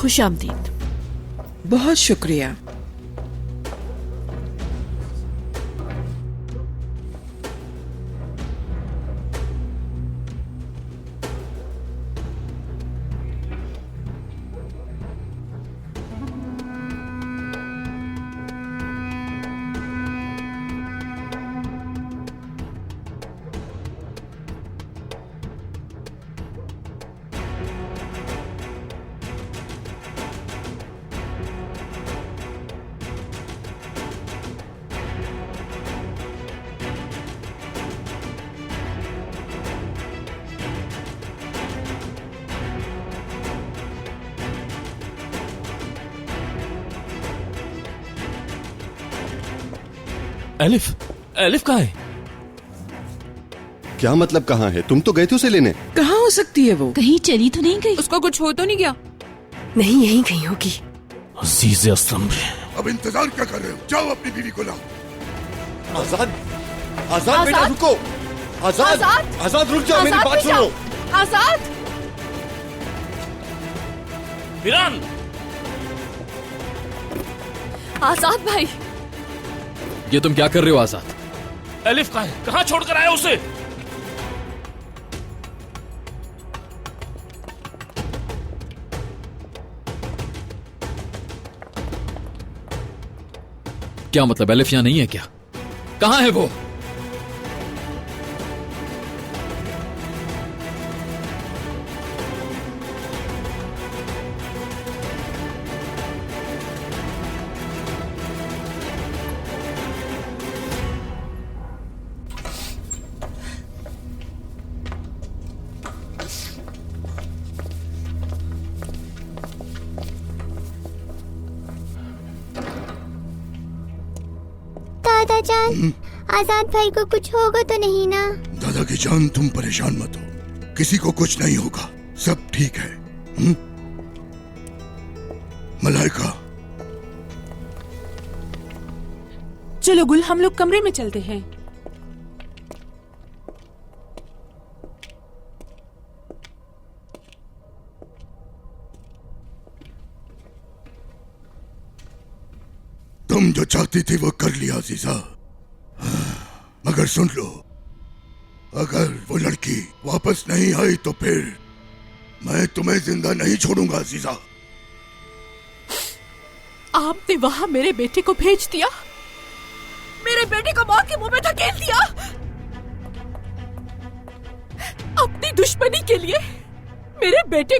खुशामदीद। बहुत शुक्रिया। एलिफ कहाँ है? क्या मतलब कहाँ है? तुम तो गए थे उसे लेने। कहाँ हो सकती है वो? कहीं चली तो नहीं गई? उसको कुछ हो तो नहीं गया? नहीं, यहीं कहीं होगी। अजीज असलम। अब इंतजार क्या कर रहे हो? जाओ अपनी बीवी को लाओ। आजाद, आजाद बेटा रुको। आजाद, आजाद रुक जाओ, मेरी बात सुनो। आजाद, बिरान, आजाद भाई, ये तुम क्या कर रहे हो आजाद? एलिफ कहाँ है? कहाँ छोड़कर आए उसे? क्या मतलब एलिफ यहां नहीं है क्या? कहां है वो? दादाजान, आजाद भाई को कुछ होगा तो नहीं ना? दादा की जान, तुम परेशान मत हो, किसी को कुछ नहीं होगा, सब ठीक है। मलाइका, चलो गुल, हम लोग कमरे में चलते हैं। तुम जो चाहती थी वो कर लिया अजीजा, मगर सुन लो, अगर वो लड़की वापस नहीं आई तो फिर मैं तुम्हें जिंदा नहीं छोड़ूंगा अजीजा। आपने वहां मेरे बेटे को भेज दिया, मेरे बेटे को मां के मुंह में धकेल दिया, अपनी दुश्मनी के लिए मेरे बेटे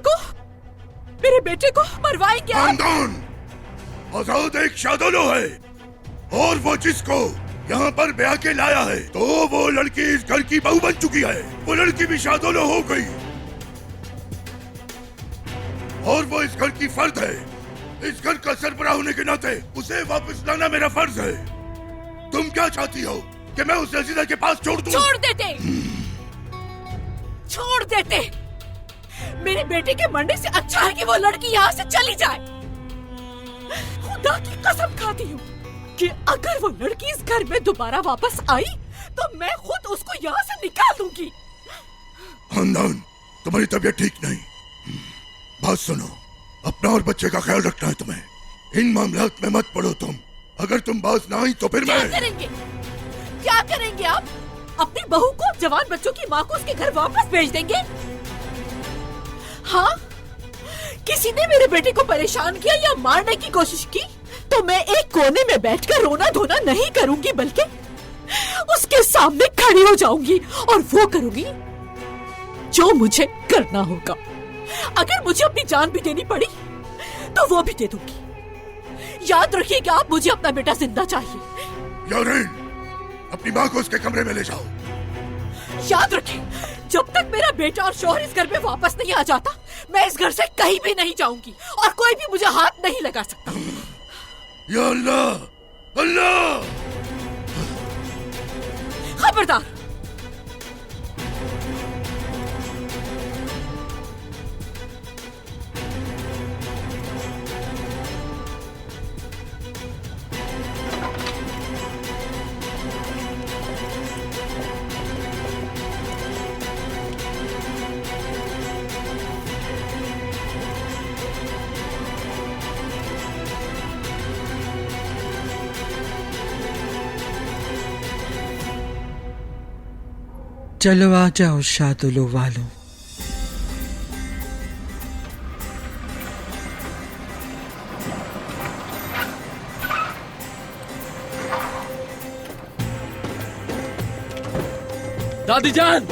को मरवाएंगे आप। खानदान आजाद एक शादोलो है, और वो जिसको यहाँ पर ब्याह के लाया है, तो वो लड़की इस घर की बहू बन चुकी है। वो लड़की भी शादोलो हो गई, और वो इस घर की फर्द है। इस घर का सरबराह होने के नाते उसे वापस लाना मेरा फर्ज है। तुम क्या चाहती हो कि मैं उसे अजीजा के पास छोड़ दूं? छोड़ देते। मेरे बेटे के मरने से अच्छा है कि वो लड़की यहाँ से चली जाए। खुदा की कसम खाती हूँ कि अगर वो लड़की इस घर में दोबारा वापस आई तो मैं खुद उसको यहाँ से निकाल दूंगी। खानदान, तुम्हारी तबीयत ठीक नहीं। बात सुनो, अपना और बच्चे का ख्याल रखना है तुम्हें। इन मामलात में मत पड़ो तुम। अगर तुम बाज ना आई तो फिर क्या करेंगे आप? अपनी बहू को, जवान बच्चों की माँ को उसके घर वापस भेज देंगे? हाँ, किसी ने मेरे बेटे को परेशान किया या मारने की कोशिश की तो मैं एक कोने में बैठकर रोना धोना नहीं करूंगी, बल्कि उसके सामने खड़ी हो जाऊंगी और वो करूंगी जो मुझे करना होगा। अगर मुझे अपनी जान भी देनी पड़ी तो वो भी दे दूंगी। याद रखिएगा, आप मुझे अपना बेटा जिंदा चाहिए। यारीन, अपनी माँ को उसके कमरे में ले जाओ। याद रखें, जब तक मेरा बेटा और शौहर इस घर में वापस नहीं आ जाता, मैं इस घर से कहीं भी नहीं जाऊंगी और कोई भी मुझे हाथ नहीं लगा सकता। या अल्लाह, अल्लाह! खबरदार! चलो आ जाओ शादुलो वालों। दादी जान,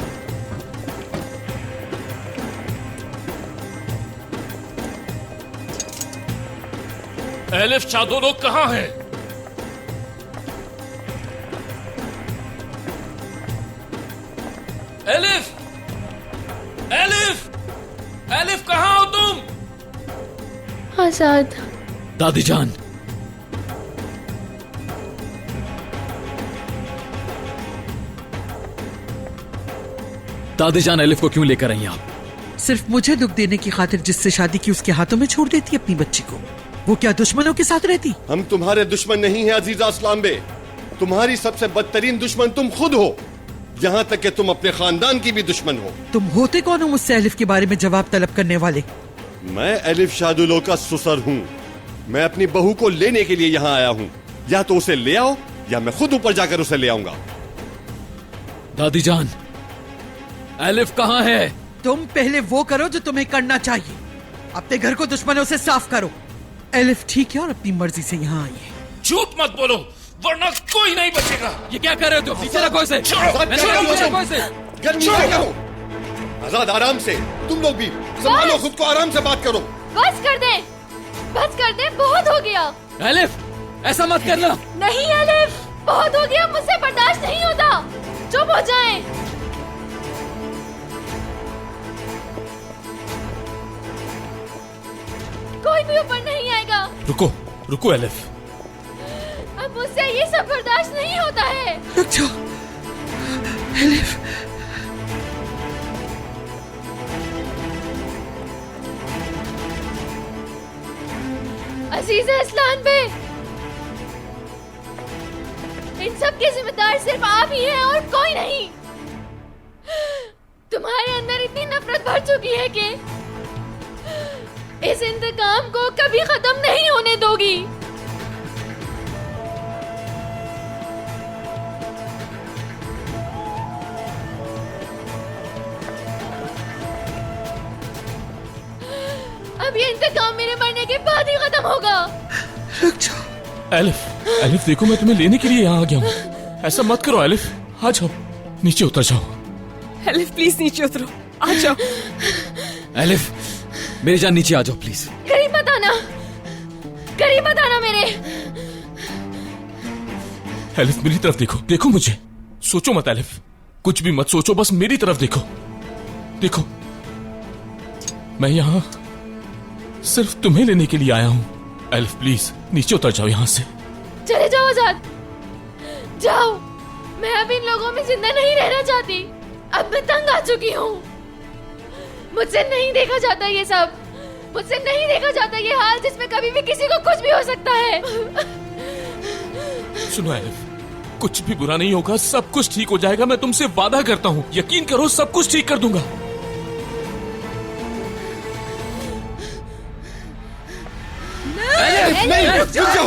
एलिफ शादुलो कहाँ है? एलिफ, एलिफ, एलिफ कहाँ हो तुम? आजाद। दादी जान, दादी जान एलिफ को क्यों लेकर आई आप? सिर्फ मुझे दुख देने की खातिर जिससे शादी की उसके हाथों में छोड़ देती अपनी बच्ची को। वो क्या दुश्मनों के साथ रहती? हम तुम्हारे दुश्मन नहीं हैं अजीजा अस्लाम बे। तुम्हारी सबसे बदतरीन दुश्मन तुम खुद हो, यहाँ तक कि तुम अपने खानदान की भी दुश्मन हो। तुम होते कौन हो मुझसे एलिफ के बारे में जवाब तलब करने वाले? मैं एलिफ शादुलो का ससुर हूँ। मैं अपनी बहू को लेने के लिए यहाँ आया हूँ। या तो उसे ले आओ या मैं खुद ऊपर जाकर उसे ले आऊंगा। दादी जान, एलिफ कहाँ है? तुम पहले वो करो जो तुम्हें करना चाहिए। अपने घर को दुश्मनों से साफ करो। एलिफ ठीक है और अपनी मर्जी से यहाँ आई है। झूठ मत बोलो वरना कोई नहीं बचेगा। ये क्या कर रहे हो तुम? पीछे रखो इसे। गर्मी में करो। आजाद आराम से, तुम लोग भी संभालो खुद को, आराम से बात करो। बस कर दे, बस कर दे, बहुत हो गया। एलिफ ऐसा मत करना। नहीं एलिफ, बहुत हो गया, मुझसे बर्दाश्त नहीं होता। चुप हो जाएं। कोई भी ऊपर नहीं आएगा। रुको रुको एलिफ, अब मुझसे ये सब बर्दाश्त नहीं होता है। रुक जाओ एलिफ। अजीज अस्लान बे, इन सब के जिम्मेदार सिर्फ आप ही हैं और कोई नहीं। तुम्हारे अंदर इतनी नफरत भर चुकी है कि इस इंतकाम को कभी खत्म नहीं होने दोगी। अब ये इंतकाम मेरे मरने के बाद ही खत्म होगा। रुक जाओ एलिफ, एलिफ देखो मैं तुम्हें लेने के लिए यहाँ आ गया हूँ। ऐसा मत करो एलिफ, आ जाओ नीचे उतर जाओ। एलिफ प्लीज नीचे उतरो, आ जाओ। एलिफ मेरी जान नीचे आ जाओ प्लीज। करीब मत आना, करीब मत आना मेरे। एलिफ मेरी तरफ देखो, देखो मुझे, सोचो मत एलिफ, कुछ भी मत सोचो, बस मेरी तरफ देखो। देखो मैं यहाँ सिर्फ तुम्हें लेने के लिए आया हूँ। एलिफ प्लीज नीचे उतर जाओ यहाँ से। चले जाओ आजाद, जाओ। मैं अब इन लोगों में जिंदा नहीं रहना चाहती। अब मैं तंग आ चुकी हूँ। मुझसे नहीं देखा जाता ये सब, मुझसे नहीं देखा जाता ये हाल जिसमें कभी भी किसी को कुछ भी हो सकता है। सुनो एलिफ, कुछ भी बुरा नहीं होगा, सब कुछ ठीक हो जाएगा। मैं तुमसे वादा करता हूँ, यकीन करो सब कुछ ठीक कर दूंगा। नहीं, रुक जाओ।